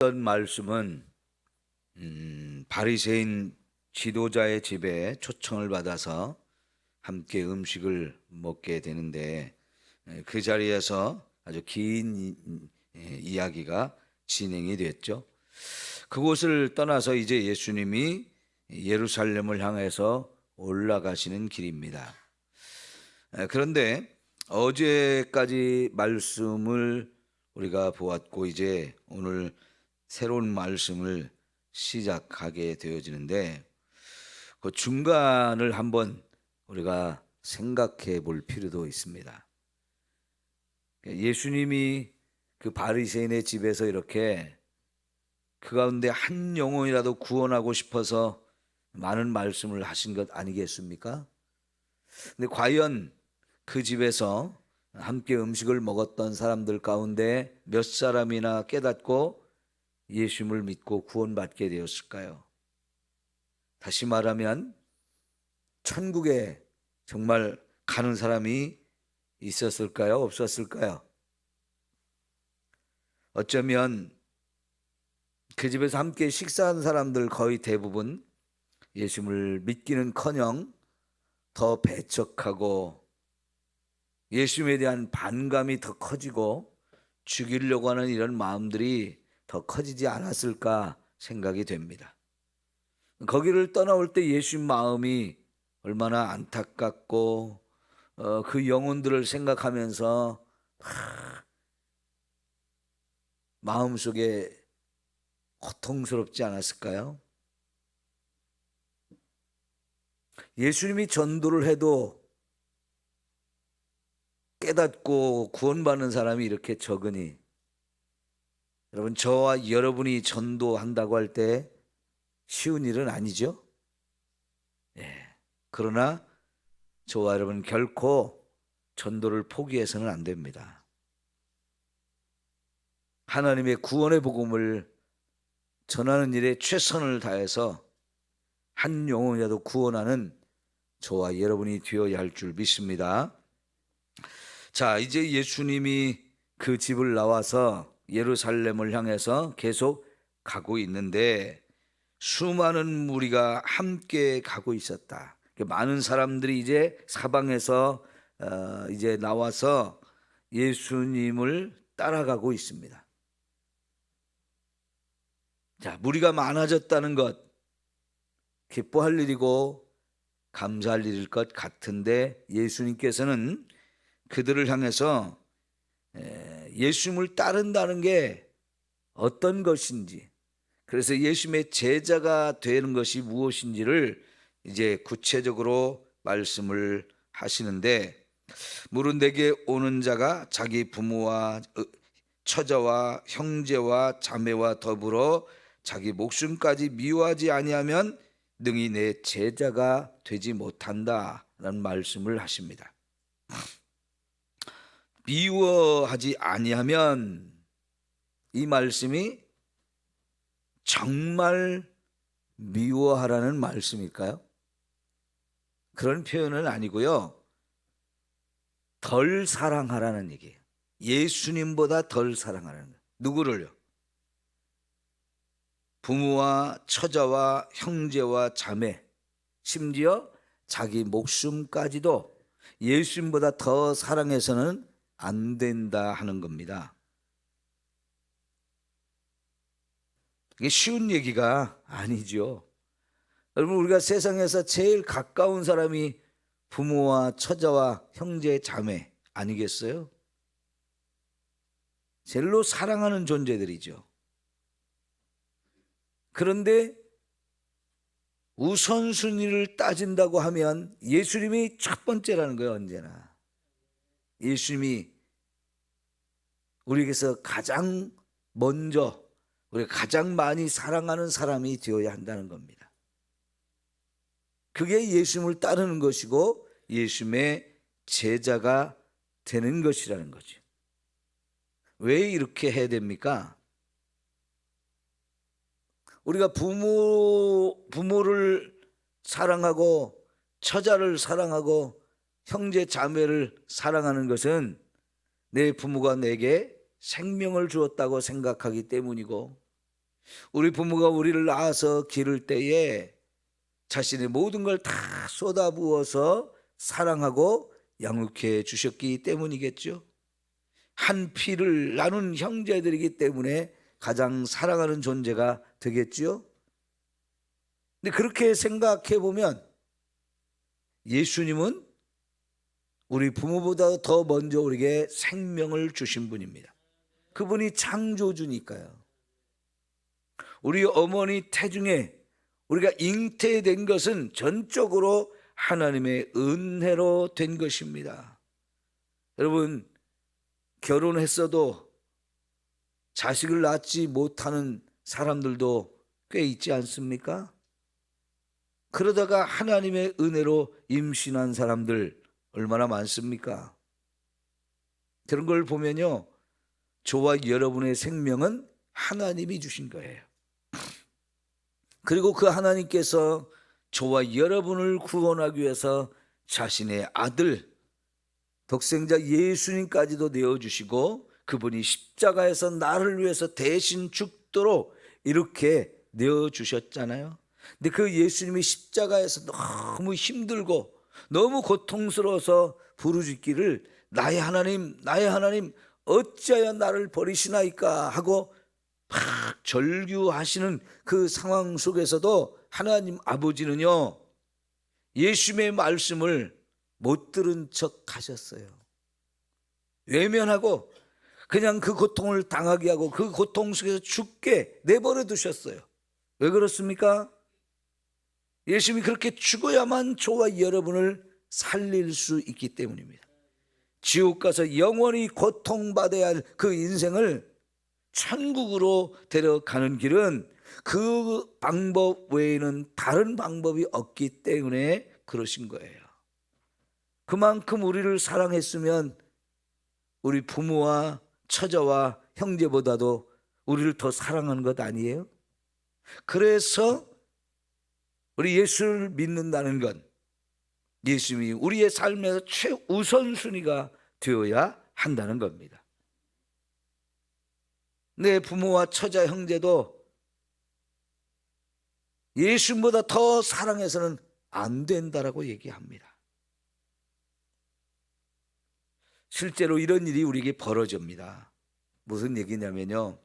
어떤 말씀은 바리새인 지도자의 집에 초청을 받아서 함께 음식을 먹게 되는데, 그 자리에서 아주 긴 이야기가 진행이 됐죠. 그곳을 떠나서 이제 예수님이 예루살렘을 향해서 올라가시는 길입니다. 그런데 어제까지 말씀을 우리가 보았고, 이제 오늘 새로운 말씀을 시작하게 되어지는데, 그 중간을 한번 우리가 생각해 볼 필요도 있습니다. 예수님이 그 바리새인의 집에서 이렇게 그 가운데 한 영혼이라도 구원하고 싶어서 많은 말씀을 하신 것 아니겠습니까? 근데 과연 그 집에서 함께 음식을 먹었던 사람들 가운데 몇 사람이나 깨닫고 예수님을 믿고 구원받게 되었을까요? 다시 말하면 천국에 정말 가는 사람이 있었을까요? 없었을까요? 어쩌면 그 집에서 함께 식사한 사람들 거의 대부분 예수님을 믿기는커녕 더 배척하고 예수님에 대한 반감이 더 커지고 죽이려고 하는 이런 마음들이 더 커지지 않았을까 생각이 됩니다. 거기를 떠나올 때 예수님 마음이 얼마나 안타깝고 그 영혼들을 생각하면서 마음속에 고통스럽지 않았을까요? 예수님이 전도를 해도 깨닫고 구원받는 사람이 이렇게 적으니, 여러분, 저와 여러분이 전도한다고 할 때 쉬운 일은 아니죠. 그러나 저와 여러분 결코 전도를 포기해서는 안 됩니다. 하나님의 구원의 복음을 전하는 일에 최선을 다해서 한 영혼이라도 구원하는 저와 여러분이 되어야 할 줄 믿습니다. 자, 이제 예수님이 그 집을 나와서 예루살렘을 향해서 계속 가고 있는데, 수많은 무리가 함께 가고 있었다. 많은 사람들이 이제 사방에서 이제 나와서 예수님을 따라가고 있습니다. 자, 무리가 많아졌다는 것, 기뻐할 일이고 감사할 일일 것 같은데, 예수님께서는 그들을 향해서 예수님을 따른다는 게 어떤 것인지, 그래서 예수님의 제자가 되는 것이 무엇인지를 이제 구체적으로 말씀을 하시는데, 물은 내게 오는 자가 자기 부모와 처자와 형제와 자매와 더불어 자기 목숨까지 미워하지 아니하면 능히 내 제자가 되지 못한다라는 말씀을 하십니다. 미워하지 아니하면, 이 말씀이 정말 미워하라는 말씀일까요? 그런 표현은 아니고요, 덜 사랑하라는 얘기예요. 예수님보다 덜 사랑하라는 거예요. 누구를요? 부모와 처자와 형제와 자매, 심지어 자기 목숨까지도 예수님보다 더 사랑해서는 안 된다 하는 겁니다. 이게 쉬운 얘기가 아니죠. 여러분, 우리가 세상에서 제일 가까운 사람이 부모와 처자와 형제 자매 아니겠어요? 제일로 사랑하는 존재들이죠. 그런데 우선순위를 따진다고 하면 예수님이 첫 번째라는 거예요. 언제나 예수님이 우리에게서 가장 먼저, 우리가 가장 많이 사랑하는 사람이 되어야 한다는 겁니다. 그게 예수님을 따르는 것이고 예수님의 제자가 되는 것이라는 거죠. 왜 이렇게 해야 됩니까? 우리가 부모를 사랑하고 처자를 사랑하고 형제 자매를 사랑하는 것은 내 부모가 내게 생명을 주었다고 생각하기 때문이고, 우리 부모가 우리를 낳아서 기를 때에 자신의 모든 걸 다 쏟아부어서 사랑하고 양육해 주셨기 때문이겠죠. 한 피를 나눈 형제들이기 때문에 가장 사랑하는 존재가 되겠죠. 근데 그렇게 생각해 보면 예수님은 우리 부모보다 더 먼저 우리에게 생명을 주신 분입니다. 그분이 창조주니까요. 우리 어머니 태중에 우리가 잉태된 것은 전적으로 하나님의 은혜로 된 것입니다. 여러분, 결혼했어도 자식을 낳지 못하는 사람들도 꽤 있지 않습니까? 그러다가 하나님의 은혜로 임신한 사람들 얼마나 많습니까? 그런 걸 보면요, 저와 여러분의 생명은 하나님이 주신 거예요. 그리고 그 하나님께서 저와 여러분을 구원하기 위해서 자신의 아들 독생자 예수님까지도 내어주시고 그분이 십자가에서 나를 위해서 대신 죽도록 이렇게 내어주셨잖아요. 근데 그 예수님이 십자가에서 너무 힘들고 너무 고통스러워서 부르짖기를 나의 하나님 어찌하여 나를 버리시나이까 하고 막 절규하시는 그 상황 속에서도 하나님 아버지는요, 예수님의 말씀을 못 들은 척 하셨어요. 외면하고 그냥 그 고통을 당하게 하고 그 고통 속에서 죽게 내버려 두셨어요. 왜 그렇습니까? 예수님이 그렇게 죽어야만 저와 여러분을 살릴 수 있기 때문입니다. 지옥 가서 영원히 고통받아야 할 그 인생을 천국으로 데려가는 길은 그 방법 외에는 다른 방법이 없기 때문에 그러신 거예요. 그만큼 우리를 사랑했으면 우리 부모와 처자와 형제보다도 우리를 더 사랑하는 것 아니에요? 그래서 우리 예수를 믿는다는 건 예수님이 우리의 삶에서 최우선순위가 되어야 한다는 겁니다. 내 부모와 처자 형제도 예수님보다 더 사랑해서는 안 된다라고 얘기합니다. 실제로 이런 일이 우리에게 벌어집니다. 무슨 얘기냐면요,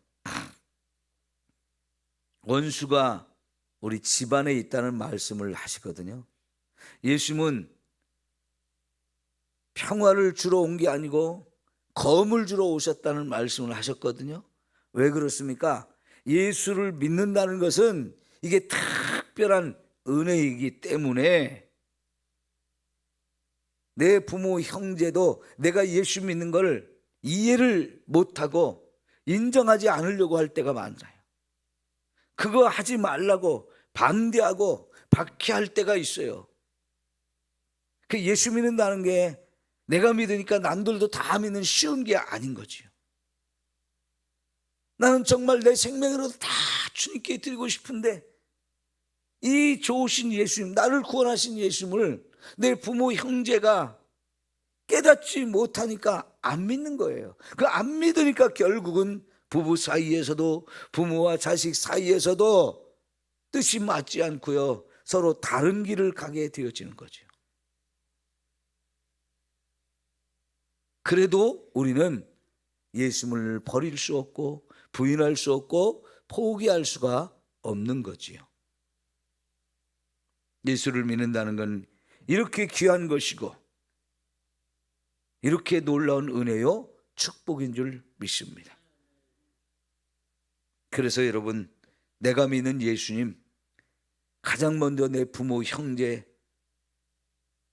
원수가 우리 집안에 있다는 말씀을 하시거든요. 예수님은 평화를 주러 온 게 아니고 검을 주러 오셨다는 말씀을 하셨거든요. 왜 그렇습니까? 예수를 믿는다는 것은 이게 특별한 은혜이기 때문에 내 부모 형제도 내가 예수 믿는 걸 이해를 못하고 인정하지 않으려고 할 때가 많아요. 그거 하지 말라고 반대하고 박해할 때가 있어요. 그 예수 믿는다는 게 내가 믿으니까 남들도 다 믿는 쉬운 게 아닌 거지요. 나는 정말 내 생명으로도 다 주님께 드리고 싶은데 이 좋으신 예수님, 나를 구원하신 예수님을 내 부모 형제가 깨닫지 못하니까 안 믿는 거예요. 그 안 믿으니까 결국은 부부 사이에서도 부모와 자식 사이에서도 뜻이 맞지 않고요, 서로 다른 길을 가게 되어지는 거죠. 그래도 우리는 예수님을 버릴 수 없고 부인할 수 없고 포기할 수가 없는 거지요. 예수를 믿는다는 건 이렇게 귀한 것이고 이렇게 놀라운 은혜요 축복인 줄 믿습니다. 그래서 여러분, 내가 믿는 예수님, 가장 먼저 내 부모 형제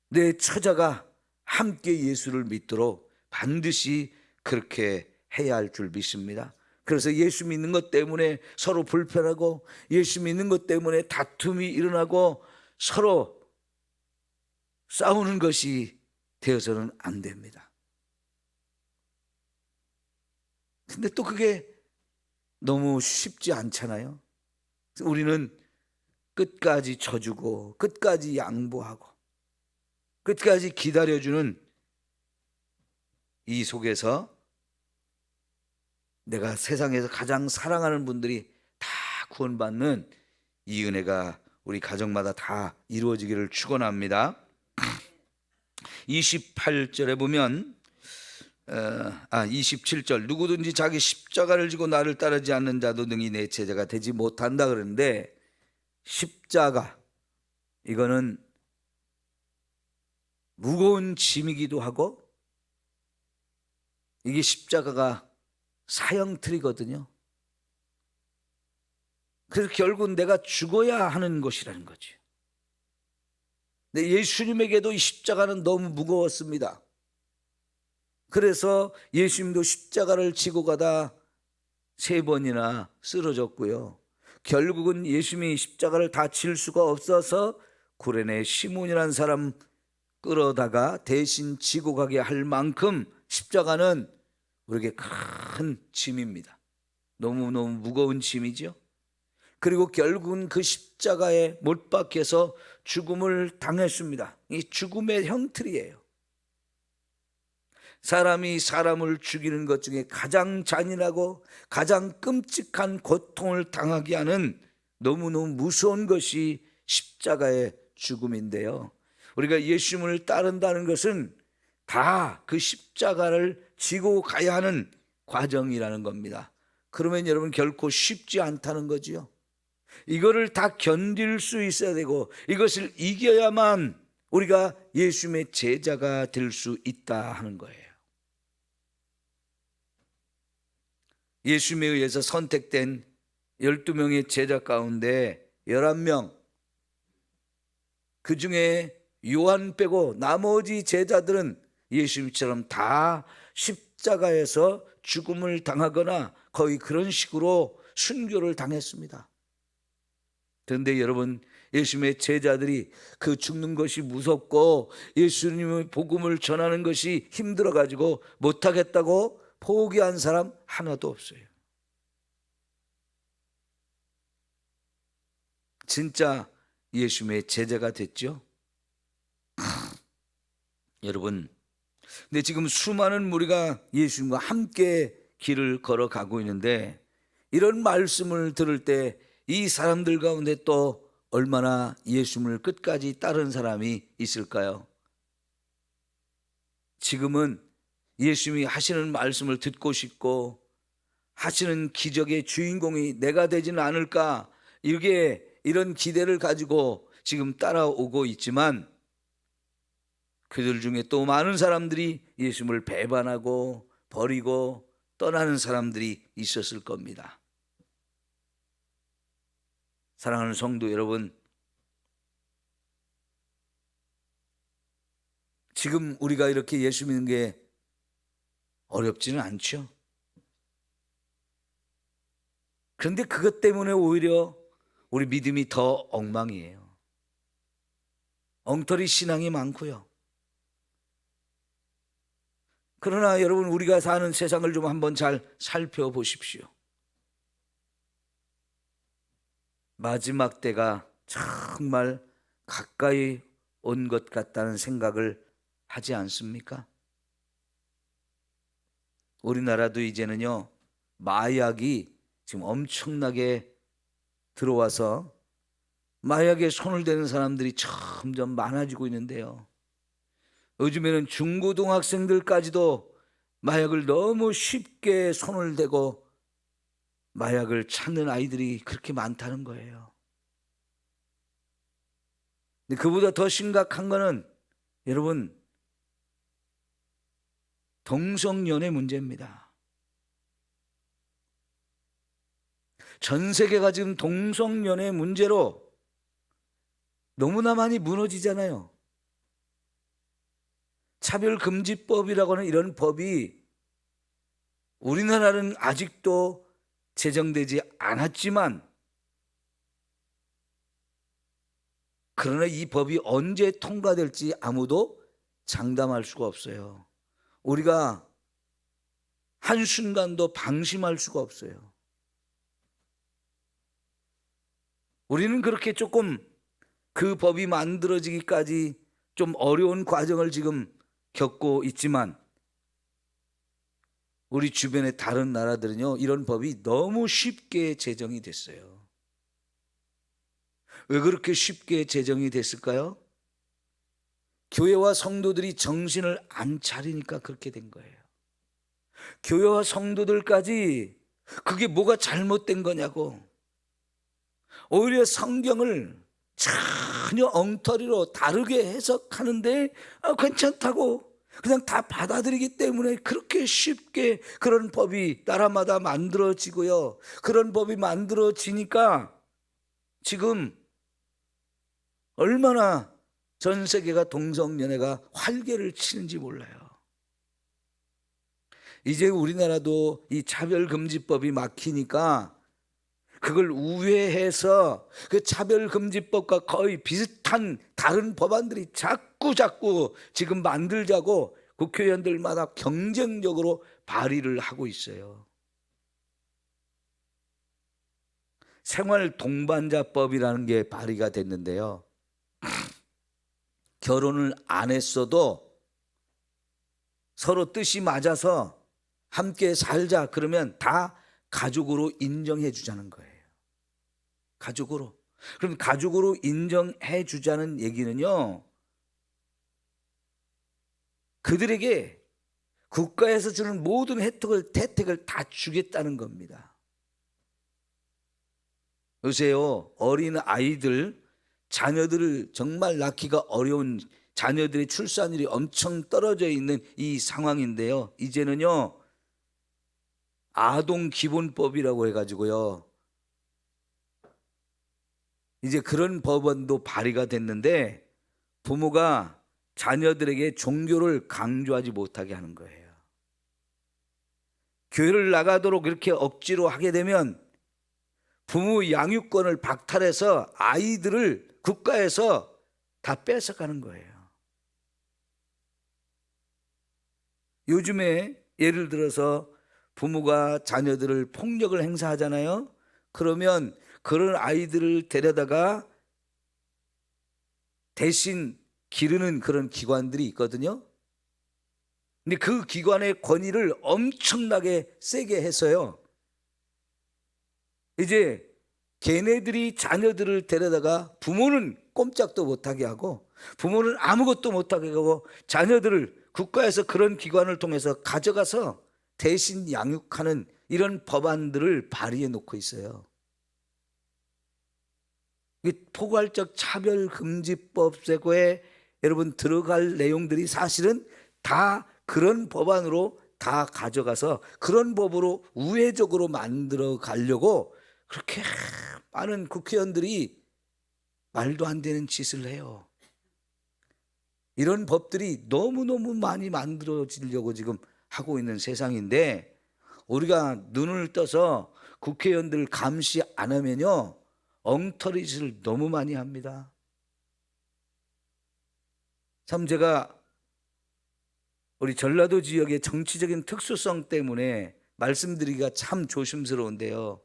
내 처자가 함께 예수를 믿도록 반드시 그렇게 해야 할 줄 믿습니다. 그래서 예수 믿는 것 때문에 서로 불편하고 예수 믿는 것 때문에 다툼이 일어나고 서로 싸우는 것이 되어서는 안 됩니다. 근데 또 그게 너무 쉽지 않잖아요. 우리는 끝까지 져주고 끝까지 양보하고 끝까지 기다려주는 이 속에서 내가 세상에서 가장 사랑하는 분들이 다 구원받는 이 은혜가 우리 가정마다 다 이루어지기를 축원합니다. 28절에 보면 27절 누구든지 자기 십자가를 지고 나를 따르지 않는 자도 능히 내 제자가 되지 못한다 그러는데, 십자가 이거는 무거운 짐이기도 하고, 이게 십자가가 사형틀이거든요. 그래서 결국 내가 죽어야 하는 것이라는 거죠. 근데 예수님에게도 이 십자가는 너무 무거웠습니다. 그래서 예수님도 십자가를 지고 가다 3번이나 쓰러졌고요. 결국은 예수님이 십자가를 다 질 수가 없어서 구레네 시몬이라는 사람 끌어다가 대신 지고 가게 할 만큼 십자가는 우리에게 큰 짐입니다. 너무너무 무거운 짐이죠. 그리고 결국은 그 십자가에 못 박혀서 죽음을 당했습니다. 이 죽음의 형틀이에요. 사람이 사람을 죽이는 것 중에 가장 잔인하고 가장 끔찍한 고통을 당하게 하는 너무너무 무서운 것이 십자가의 죽음인데요. 우리가 예수님을 따른다는 것은 다 그 십자가를 지고 가야 하는 과정이라는 겁니다. 그러면 여러분 결코 쉽지 않다는 거지요. 이거를 다 견딜 수 있어야 되고, 이것을 이겨야만 우리가 예수님의 제자가 될 수 있다 하는 거예요. 예수님에 의해서 선택된 12명의 제자 가운데 11명, 그 중에 요한 빼고 나머지 제자들은 예수님처럼 다 십자가에서 죽음을 당하거나 거의 그런 식으로 순교를 당했습니다. 그런데 여러분, 예수님의 제자들이 그 죽는 것이 무섭고 예수님의 복음을 전하는 것이 힘들어가지고 못하겠다고 포기한 사람 하나도 없어요. 진짜 예수님의 제자가 됐죠. 여러분, 근데 지금 수많은 무리가 예수님과 함께 길을 걸어가고 있는데, 이런 말씀을 들을 때 이 사람들 가운데 또 얼마나 예수님을 끝까지 따른 사람이 있을까요? 지금은 예수님이 하시는 말씀을 듣고 싶고 하시는 기적의 주인공이 내가 되지는 않을까, 이런 기대를 가지고 지금 따라오고 있지만, 그들 중에 또 많은 사람들이 예수님을 배반하고 버리고 떠나는 사람들이 있었을 겁니다. 사랑하는 성도 여러분, 지금 우리가 이렇게 예수 믿는 게 어렵지는 않죠. 그런데 그것 때문에 오히려 우리 믿음이 더 엉망이에요. 엉터리 신앙이 많고요. 그러나 여러분, 우리가 사는 세상을 좀 한번 잘 살펴보십시오. 마지막 때가 정말 가까이 온 것 같다는 생각을 하지 않습니까? 우리나라도 이제는요, 마약이 지금 엄청나게 들어와서 마약에 손을 대는 사람들이 점점 많아지고 있는데요. 요즘에는 중고등학생들까지도 마약을 너무 쉽게 손을 대고 마약을 찾는 아이들이 그렇게 많다는 거예요. 근데 그보다 더 심각한 거는 여러분, 동성연애 문제입니다. 전 세계가 지금 동성연애 문제로 너무나 많이 무너지잖아요. 차별금지법이라고 하는 이런 법이 우리나라는 아직도 제정되지 않았지만, 그러나 이 법이 언제 통과될지 아무도 장담할 수가 없어요. 우리가 한순간도 방심할 수가 없어요. 우리는 그렇게 조금 그 법이 만들어지기까지 좀 어려운 과정을 지금 겪고 있지만, 우리 주변의 다른 나라들은요, 이런 법이 너무 쉽게 제정이 됐어요. 왜 그렇게 쉽게 제정이 됐을까요? 교회와 성도들이 정신을 안 차리니까 그렇게 된 거예요. 교회와 성도들까지 그게 뭐가 잘못된 거냐고, 오히려 성경을 전혀 엉터리로 다르게 해석하는데 괜찮다고 그냥 다 받아들이기 때문에 그렇게 쉽게 그런 법이 나라마다 만들어지고요. 그런 법이 만들어지니까 지금 얼마나 전 세계가 동성연애가 활개를 치는지 몰라요. 이제 우리나라도 이 차별금지법이 막히니까 그걸 우회해서 그 차별금지법과 거의 비슷한 다른 법안들이 자꾸 지금 만들자고 국회의원들마다 경쟁적으로 발의를 하고 있어요. 생활동반자법이라는 게 발의가 됐는데요. 결혼을 안 했어도 서로 뜻이 맞아서 함께 살자 그러면 다 가족으로 인정해 주자는 거예요. 가족으로. 그럼 가족으로 인정해 주자는 얘기는요, 그들에게 국가에서 주는 모든 혜택을 다 주겠다는 겁니다. 요새요, 어린 아이들, 자녀들을 정말 낳기가 어려운 자녀들의 출산율이 엄청 떨어져 있는 이 상황인데요. 이제는요, 아동기본법이라고 해가지고요, 이제 그런 법안도 발의가 됐는데 부모가 자녀들에게 종교를 강조하지 못하게 하는 거예요. 교회를 나가도록 이렇게 억지로 하게 되면 부모 양육권을 박탈해서 아이들을 국가에서 다 뺏어가는 거예요. 요즘에 예를 들어서 부모가 자녀들을 폭력을 행사하잖아요. 그러면 그런 아이들을 데려다가 대신 기르는 그런 기관들이 있거든요. 근데 그 기관의 권위를 엄청나게 세게 해서요, 이제 걔네들이 자녀들을 데려다가 부모는 꼼짝도 못하게 하고 부모는 아무것도 못하게 하고 자녀들을 국가에서 그런 기관을 통해서 가져가서 대신 양육하는 이런 법안들을 발의해 놓고 있어요. 이 포괄적 차별금지법에 여러분 들어갈 내용들이 사실은 다 그런 법안으로 다 가져가서 그런 법으로 우회적으로 만들어 가려고 그렇게 많은 국회의원들이 말도 안 되는 짓을 해요. 이런 법들이 너무너무 많이 만들어지려고 지금 하고 있는 세상인데 우리가 눈을 떠서 국회의원들 감시 안 하면요, 엉터리 짓을 너무 많이 합니다. 참 제가 우리 전라도 지역의 정치적인 특수성 때문에 말씀드리기가 참 조심스러운데요.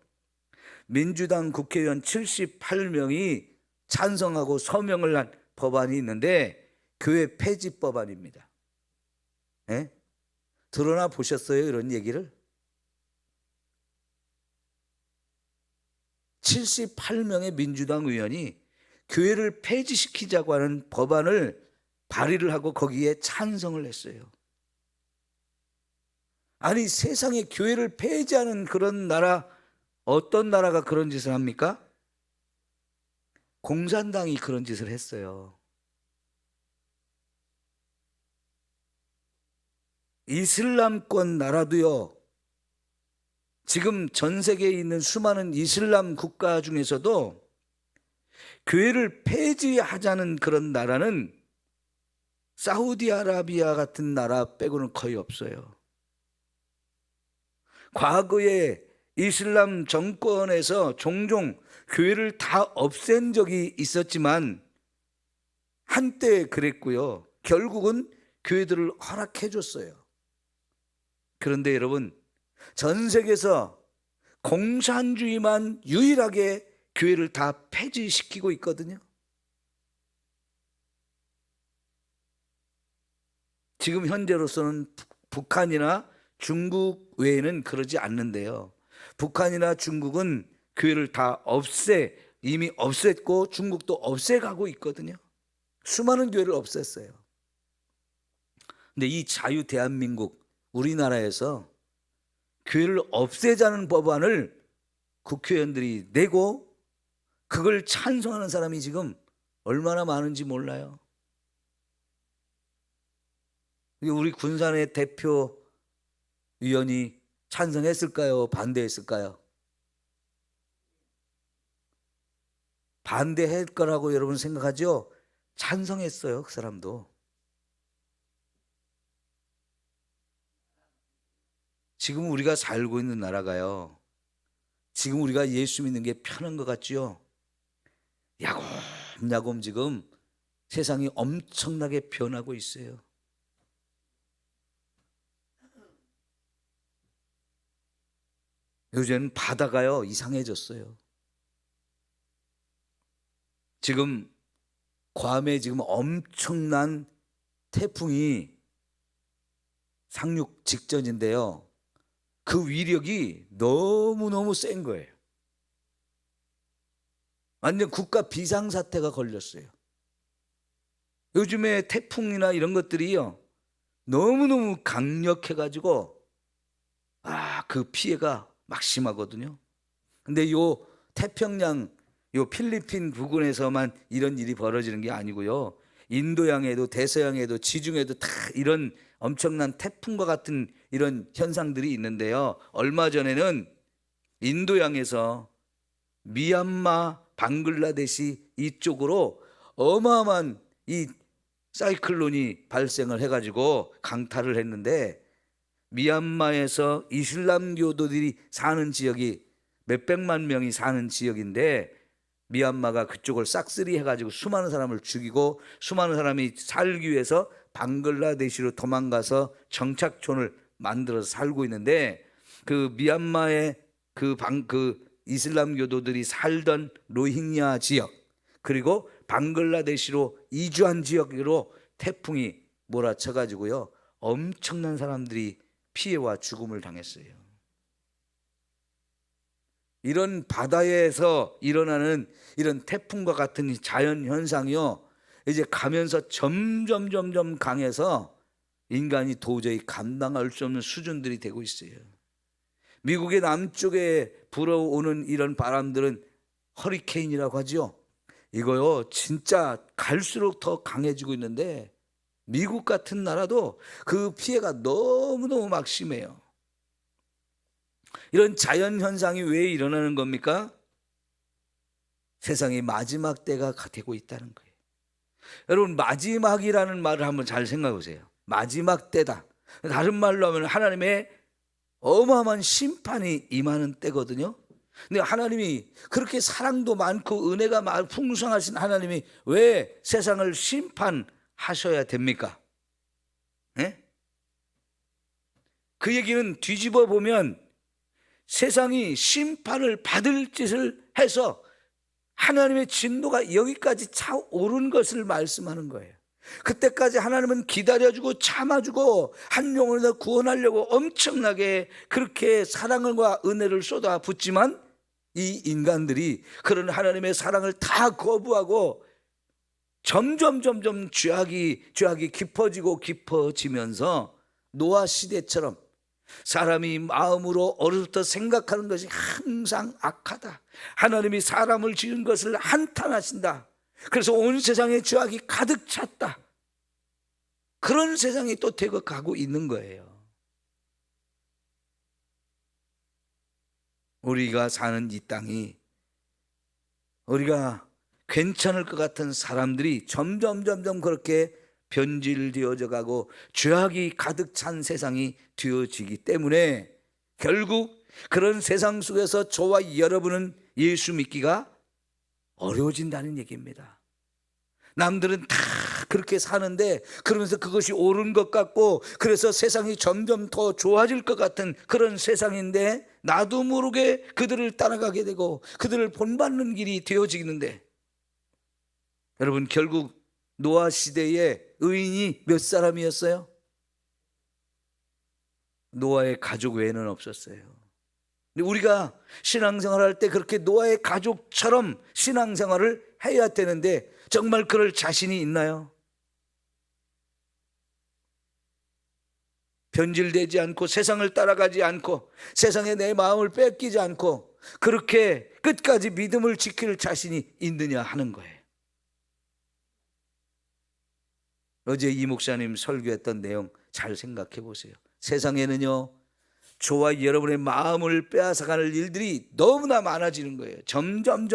민주당 국회의원 78명이 찬성하고 서명을 한 법안이 있는데 교회 폐지 법안입니다. 네? 들어나 보셨어요? 이런 얘기를? 78명의 민주당 의원이 교회를 폐지시키자고 하는 법안을 발의를 하고 거기에 찬성을 했어요. 아니, 세상에 교회를 폐지하는 그런 나라, 어떤 나라가 그런 짓을 합니까? 공산당이 그런 짓을 했어요. 이슬람권 나라도요, 지금 전 세계에 있는 수많은 이슬람 국가 중에서도 교회를 폐지하자는 그런 나라는 사우디아라비아 같은 나라 빼고는 거의 없어요. 과거에 이슬람 정권에서 종종 교회를 다 없앤 적이 있었지만 한때 그랬고요. 결국은 교회들을 허락해 줬어요. 그런데 여러분, 전 세계에서 공산주의만 유일하게 교회를 다 폐지시키고 있거든요. 지금 현재로서는 북한이나 중국 외에는 그러지 않는데요. 북한이나 중국은 교회를 다 없애 이미 없앴고 중국도 없애가고 있거든요. 수많은 교회를 없앴어요. 근데 이 자유 대한민국 우리나라에서 교회를 없애자는 법안을 국회의원들이 내고 그걸 찬성하는 사람이 지금 얼마나 많은지 몰라요. 우리 군산의 대표위원이 찬성했을까요? 반대했을까요? 반대할 거라고 여러분 생각하죠? 찬성했어요, 그 사람도. 지금 우리가 살고 있는 나라가요, 지금 우리가 예수 믿는 게 편한 것 같죠? 야곱야곱 지금 세상이 엄청나게 변하고 있어요. 요새는 바다가요 이상해졌어요. 지금 괌에 지금 엄청난 태풍이 상륙 직전인데요, 그 위력이 너무너무 센 거예요. 완전 국가 비상사태가 걸렸어요. 요즘에 태풍이나 이런 것들이요 너무너무 강력해가지고 그 피해가 막심하거든요. 근데 요 태평양, 요 필리핀 부근에서만 이런 일이 벌어지는 게 아니고요, 인도양에도 대서양에도 지중해도 다 이런 엄청난 태풍과 같은 이런 현상들이 있는데요, 얼마 전에는 인도양에서 미얀마, 방글라데시 이쪽으로 어마어마한 이 사이클론이 발생을 해가지고 강타를 했는데, 미얀마에서 이슬람교도들이 사는 지역이 몇백만 명이 사는 지역인데, 미얀마가 그쪽을 싹쓸이 해가지고 수많은 사람을 죽이고 수많은 사람이 살기 위해서 방글라데시로 도망가서 정착촌을 만들어서 살고 있는데, 그 미얀마의 그 이슬람교도들이 살던 로힝야 지역, 그리고 방글라데시로 이주한 지역으로 태풍이 몰아쳐가지고요 엄청난 사람들이 피해와 죽음을 당했어요. 이런 바다에서 일어나는 이런 태풍과 같은 자연 현상이요 이제 가면서 점점 강해서 인간이 도저히 감당할 수 없는 수준들이 되고 있어요. 미국의 남쪽에 불어오는 이런 바람들은 허리케인이라고 하죠. 이거요 진짜 갈수록 더 강해지고 있는데, 미국 같은 나라도 그 피해가 너무너무 막심해요. 이런 자연현상이 왜 일어나는 겁니까? 세상이 마지막 때가 되고 있다는 거예요. 여러분, 마지막이라는 말을 한번 잘 생각해 보세요. 마지막 때다. 다른 말로 하면 하나님의 어마어마한 심판이 임하는 때거든요. 근데 하나님이 그렇게 사랑도 많고 은혜가 풍성하신 하나님이 왜 세상을 심판하셔야 됩니까? 네? 그 얘기는 뒤집어 보면 세상이 심판을 받을 짓을 해서 하나님의 진노가 여기까지 차오른 것을 말씀하는 거예요. 그때까지 하나님은 기다려주고 참아주고 한 영혼을 더 구원하려고 엄청나게 그렇게 사랑과 은혜를 쏟아붓지만, 이 인간들이 그런 하나님의 사랑을 다 거부하고 점점 죄악이 깊어지면서 노아 시대처럼 사람이 마음으로 어려서부터 생각하는 것이 항상 악하다, 하나님이 사람을 지은 것을 한탄하신다, 그래서 온 세상에 죄악이 가득 찼다, 그런 세상이 또 되어 가고 있는 거예요. 우리가 사는 이 땅이 우리가 괜찮을 것 같은 사람들이 점점 그렇게 변질되어져 가고 죄악이 가득 찬 세상이 되어지기 때문에 결국 그런 세상 속에서 저와 여러분은 예수 믿기가 어려워진다는 얘기입니다. 남들은 다 그렇게 사는데 그러면서 그것이 옳은 것 같고, 그래서 세상이 점점 더 좋아질 것 같은 그런 세상인데 나도 모르게 그들을 따라가게 되고 그들을 본받는 길이 되어지는데, 여러분 결국 노아 시대에 의인이 몇 사람이었어요? 노아의 가족 외에는 없었어요. 근데 우리가 신앙생활할 때 그렇게 노아의 가족처럼 신앙생활을 해야 되는데 정말 그럴 자신이 있나요? 변질되지 않고 세상을 따라가지 않고 세상에 내 마음을 뺏기지 않고 그렇게 끝까지 믿음을 지킬 자신이 있느냐 하는 거예요. 어제 이 목사님 설교했던 내용 잘 생각해 보세요. 세상에는요, 저와 여러분의 마음을 빼앗아가는 일들이 너무나 많아지는 거예요. 점점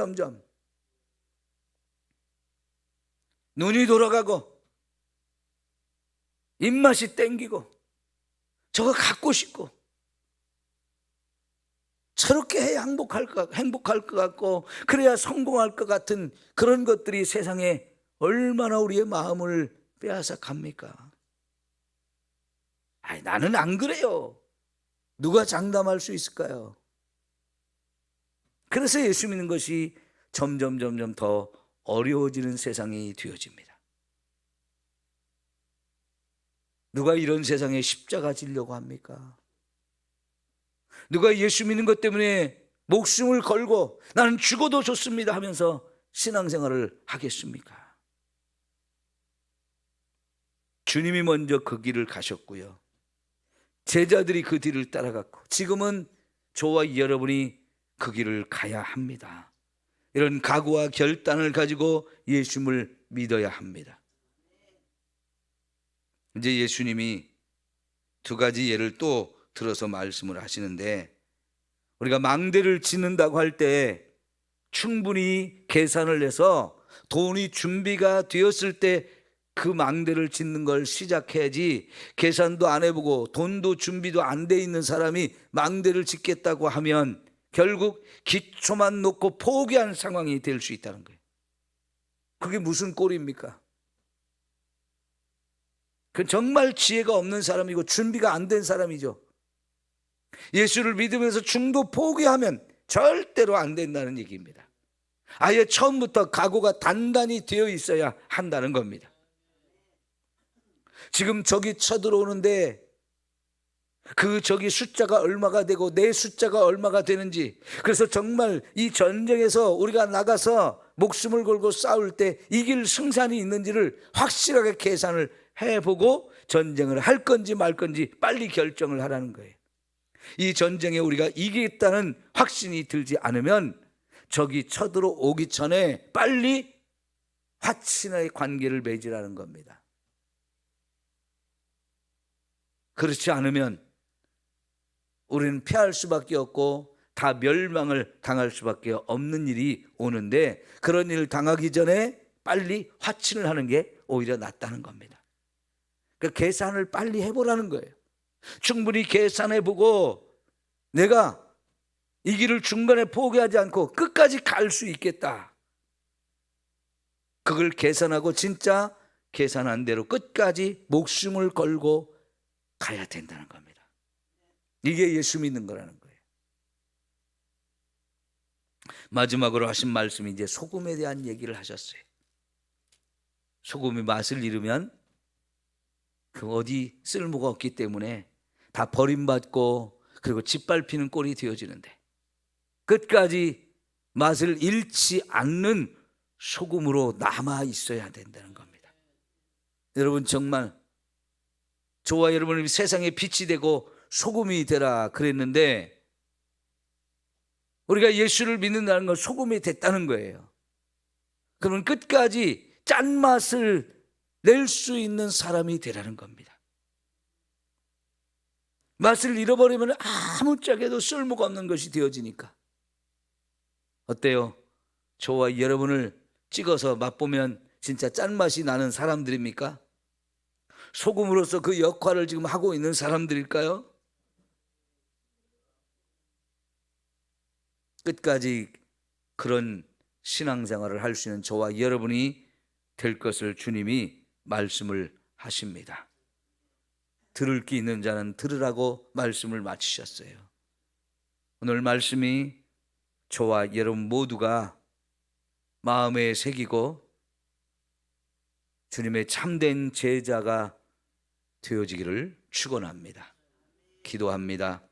눈이 돌아가고 입맛이 땡기고 저거 갖고 싶고 저렇게 해야 행복할 것 같고 그래야 성공할 것 같은 그런 것들이 세상에 얼마나 우리의 마음을 빼앗아 갑니까? 아니, 나는 안 그래요. 누가 장담할 수 있을까요? 그래서 예수 믿는 것이 점점 더 어려워지는 세상이 되어집니다. 누가 이런 세상에 십자가 지려고 합니까? 누가 예수 믿는 것 때문에 목숨을 걸고 나는 죽어도 좋습니다 하면서 신앙생활을 하겠습니까? 주님이 먼저 그 길을 가셨고요, 제자들이 그 뒤를 따라갔고 지금은 저와 여러분이 그 길을 가야 합니다. 이런 각오와 결단을 가지고 예수님을 믿어야 합니다. 이제 예수님이 두 가지 예를 또 들어서 말씀을 하시는데, 우리가 망대를 짓는다고 할 때 충분히 계산을 해서 돈이 준비가 되었을 때 그 망대를 짓는 걸 시작해야지, 계산도 안 해보고 돈도 준비도 안 돼 있는 사람이 망대를 짓겠다고 하면 결국 기초만 놓고 포기한 상황이 될 수 있다는 거예요. 그게 무슨 꼴입니까? 그 정말 지혜가 없는 사람이고 준비가 안 된 사람이죠. 예수를 믿으면서 중도 포기하면 절대로 안 된다는 얘기입니다. 아예 처음부터 각오가 단단히 되어 있어야 한다는 겁니다. 지금 적이 쳐들어오는데 그 적이 숫자가 얼마가 되고 내 숫자가 얼마가 되는지, 그래서 정말 이 전쟁에서 우리가 나가서 목숨을 걸고 싸울 때 이길 승산이 있는지를 확실하게 계산을 해보고 전쟁을 할 건지 말 건지 빨리 결정을 하라는 거예요. 이 전쟁에 우리가 이기겠다는 확신이 들지 않으면 적이 쳐들어오기 전에 빨리 화친의 관계를 맺으라는 겁니다. 그렇지 않으면 우리는 패할 수밖에 없고 다 멸망을 당할 수밖에 없는 일이 오는데, 그런 일을 당하기 전에 빨리 화친을 하는 게 오히려 낫다는 겁니다. 그 계산을 빨리 해보라는 거예요. 충분히 계산해보고 내가 이 길을 중간에 포기하지 않고 끝까지 갈 수 있겠다, 그걸 계산하고 진짜 계산한 대로 끝까지 목숨을 걸고 가야 된다는 겁니다. 이게 예수 믿는 거라는 거예요. 마지막으로 하신 말씀이 이제 소금에 대한 얘기를 하셨어요. 소금이 맛을 잃으면 그 어디 쓸모가 없기 때문에 다 버림받고 그리고 짓밟히는 꼴이 되어지는데, 끝까지 맛을 잃지 않는 소금으로 남아 있어야 된다는 겁니다. 여러분, 정말 저와 여러분이 세상에 빛이 되고 소금이 되라 그랬는데, 우리가 예수를 믿는다는 건 소금이 됐다는 거예요. 그러면 끝까지 짠맛을 낼 수 있는 사람이 되라는 겁니다. 맛을 잃어버리면 아무짝에도 쓸모가 없는 것이 되어지니까. 어때요? 저와 여러분을 찍어서 맛보면 진짜 짠맛이 나는 사람들입니까? 소금으로서 그 역할을 지금 하고 있는 사람들일까요? 끝까지 그런 신앙생활을 할 수 있는 저와 여러분이 될 것을 주님이 말씀을 하십니다. 들을 귀 있는 자는 들으라고 말씀을 마치셨어요. 오늘 말씀이 저와 여러분 모두가 마음에 새기고 주님의 참된 제자가 되어지기를 축원합니다. 기도합니다.